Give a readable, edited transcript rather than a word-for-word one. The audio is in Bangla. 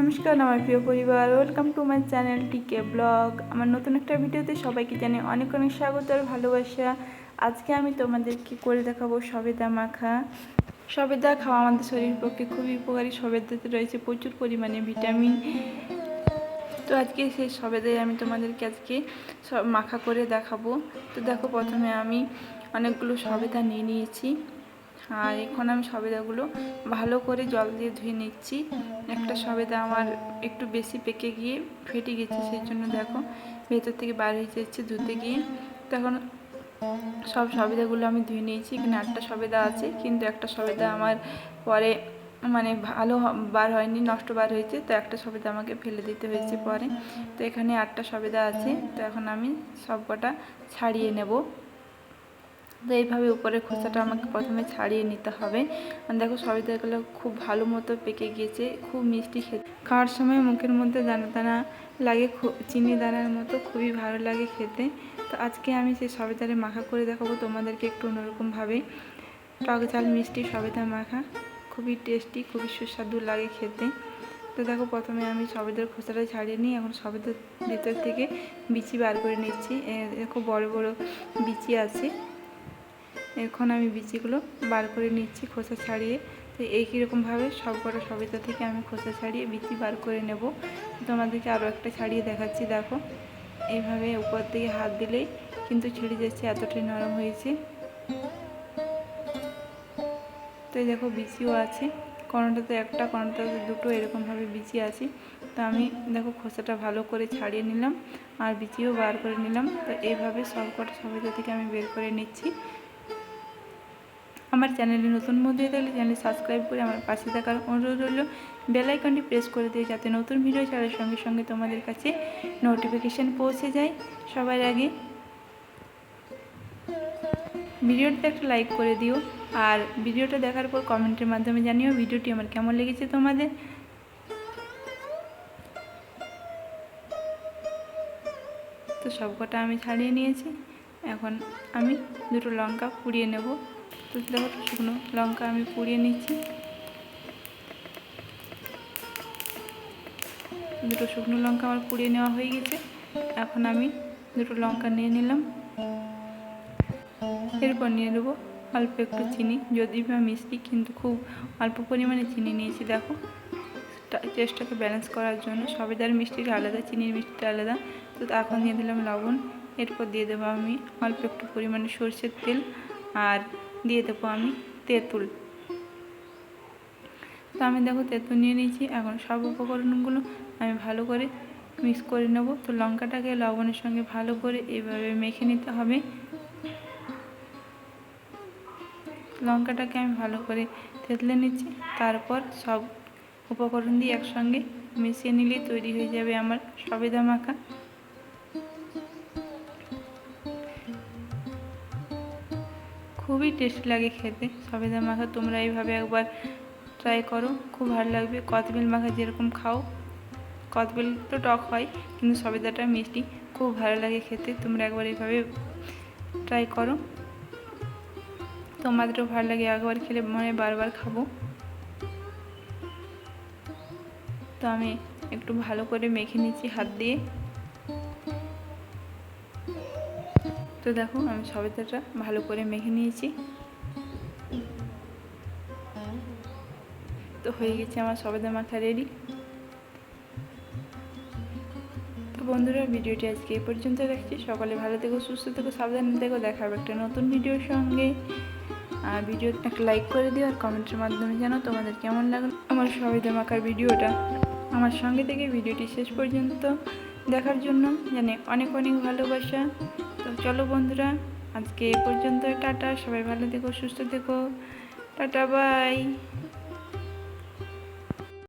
নমস্কার আমার প্রিয় পরিবার, ওয়েলকাম টু মাই চ্যানেল টিকে ব্লগ। আমার নতুন একটা ভিডিওতে সবাইকে জানাই অনেক অনেক স্বাগত আর ভালোবাসা। আজকে আমি তোমাদেরকে করে দেখাবো সবেদা মাখা। সবেদা খাওয়া আমাদের শরীরের পক্ষে খুবই উপকারী। সবেদাতে রয়েছে প্রচুর পরিমাণে ভিটামিন। তো আজকে সেই সবেদাই আমি তোমাদেরকে আজকে সব মাখা করে দেখাবো। তো দেখো, প্রথমে আমি অনেকগুলো সবেদা নিয়ে নিয়েছি আর এখন আমি সবেদাগুলো ভালো করে জল দিয়ে ধুয়ে নিচ্ছি। একটা সবেদা আমার একটু বেশি পেকে গিয়ে ফেটে গেছে, সেই জন্য দেখো ভেতর থেকে বার হয়ে যাচ্ছে ধুতে গিয়ে। তখন সব সবেদাগুলো আমি ধুয়ে নিয়েছি। এখানে 8টা সবেদা আছে, কিন্তু একটা সবেদা আমার পরে ভালো বার হয়নি, নষ্ট বার হয়েছে, তো একটা সবেদা আমাকে ফেলে দিতে হয়েছে পরে। তো এখানে 8টা সবেদা আছে। তো এখন আমি সব কটা ছাড়িয়ে নেব। তো এইভাবে উপরের খোসাটা আমাকে প্রথমে ছাড়িয়ে নিতে হবে। দেখো সবেদাগুলো খুব ভালো মতো পেকে গিয়েছে, খুব মিষ্টি খেতে। খাওয়ার সময় মুখের মধ্যে দানা দানা লাগে, চিনি দানার মতো, খুবই ভালো লাগে খেতে। তো আজকে আমি সেই সবেদারে মাখা করে দেখাবো তোমাদেরকে একটু অন্যরকমভাবে। টক ঝাল মিষ্টি সবেদা মাখা খুবই টেস্টি, খুবই সুস্বাদু লাগে খেতে। তো দেখো, প্রথমে আমি সবেদার খোসাটা ছাড়িয়ে নিই। এখন সবেদার ভিতর থেকে বিচি বার করে নিচ্ছি। খুব বড় বড় বিচি আছে, এখন আমি বিচিগুলো বার করে নিচ্ছি খোসা ছাড়িয়ে। তো একই রকমভাবে সব কটা সবেদা থেকে আমি খোসা ছাড়িয়ে বিচি বার করে নেব। তোমাদেরকে আরও একটা ছাড়িয়ে দেখাচ্ছি। দেখো, এইভাবে উপর থেকে হাত দিলেই কিন্তু ছিঁড়ে যাচ্ছে, এতটাই নরম হয়েছে। তো এই দেখো বিচিও আছে, কোনোটাতে একটা, কোনোটাতে দুটো, এরকমভাবে বিচি আছে। তো আমি দেখো খোসাটা ভালো করে ছাড়িয়ে নিলাম আর বিচিও বার করে নিলাম। তো এইভাবে সব কটা সবেদা থেকে আমি বের করে নিচ্ছি। আমার চ্যানেলে নতুন বন্ধু হয়ে থাকলে চ্যানেল সাবস্ক্রাইব করে আমার পাশে থাকার অনুরোধ রইল। বেল আইকনটি প্রেস করে দিয়ে যাতে নতুন ভিডিও ছাড়ার সঙ্গে সঙ্গে তোমাদের কাছে নোটিফিকেশান পৌঁছে যায় সবার আগে। ভিডিওটিতে একটা লাইক করে দিও আর ভিডিওটা দেখার পর কমেন্টের মাধ্যমে জানিও ভিডিওটি আমার কেমন লেগেছে তোমাদের। তো সব কটা আমি ছাড়িয়ে নিয়েছি। এখন আমি দুটো লঙ্কা পুড়িয়ে নেব। তো দেখো, শুকনো লঙ্কা আমি পুড়িয়ে নিচ্ছি। দুটো শুকনো লঙ্কা আমার পুড়িয়ে নেওয়া হয়ে গেছে। এখন আমি দুটো লঙ্কা নিয়ে নিলাম। এরপর নিয়ে নেবো অল্প একটু চিনি, যদি বা মিষ্টি, কিন্তু খুব অল্প পরিমাণে চিনি নিয়েছি। দেখো, টেস্টটাকে ব্যালেন্স করার জন্য। সবেদার মিষ্টিটা আলাদা, চিনির মিষ্টিটা আলাদা। তো এখন দিয়ে দিলাম লবণ। এরপর দিয়ে দেবো আমি অল্প একটু পরিমাণে সরষের তেল আর দিয়ে দেবো আমি তেঁতুল। তো আমি দেখো তেঁতুল নিয়ে নিয়েছি। এখন সব উপকরণগুলো আমি ভালো করে মিক্স করে নেব। তো লঙ্কাটাকে লবণের সঙ্গে ভালো করে এইভাবে মেখে নিতে হবে। লঙ্কাটাকে আমি ভালো করে থেতলে নিচ্ছি। তারপর সব উপকরণ দিয়ে একসঙ্গে মিশিয়ে নিলেই তৈরি হয়ে যাবে আমার সবেদা মাখা। খুবই টেস্টি লাগে খেতে সবেদা মাখা। তোমরা এইভাবে একবার ট্রাই করো, খুব ভালো লাগবে। কদবেল মাখা যেরকম খাও, কদবেল তো টক হয়, কিন্তু সবেদাটা মিষ্টি, খুব ভালো লাগে খেতে। তোমরা একবার এইভাবে ট্রাই করো, তোমাদেরও ভালো লাগে। একবার খেলে বারবার খাবো। তো আমি একটু ভালো করে মেখে নিচ্ছি হাত দিয়ে। তো দেখো, আমি সবেদাটা ভালো করে মেখে নিয়েছি। তো হয়ে গেছে আমার সবেদা মাখা রেডি। তো বন্ধুরা, ভিডিওটি আজকে এই পর্যন্ত রাখছি। সকালে ভালো থেকো, সুস্থ থেকো, সাবধানে থেকো। দেখা হবে একটা নতুন ভিডিওর সঙ্গে। আর ভিডিও একটা লাইক করে দিও আর কমেন্টের মাধ্যমে জানাও তোমাদের কেমন লাগলো আমার সবেদা মাখার ভিডিওটা। আমার সঙ্গে থেকে ভিডিওটি শেষ পর্যন্ত দেখার জন্য জানে অনেক অনেক ভালোবাসা। তো চলো বন্ধুরা, আজকে এ পর্যন্ত। টাটা, সবাই ভালো থেকো, সুস্থ থেকো। Tata, by.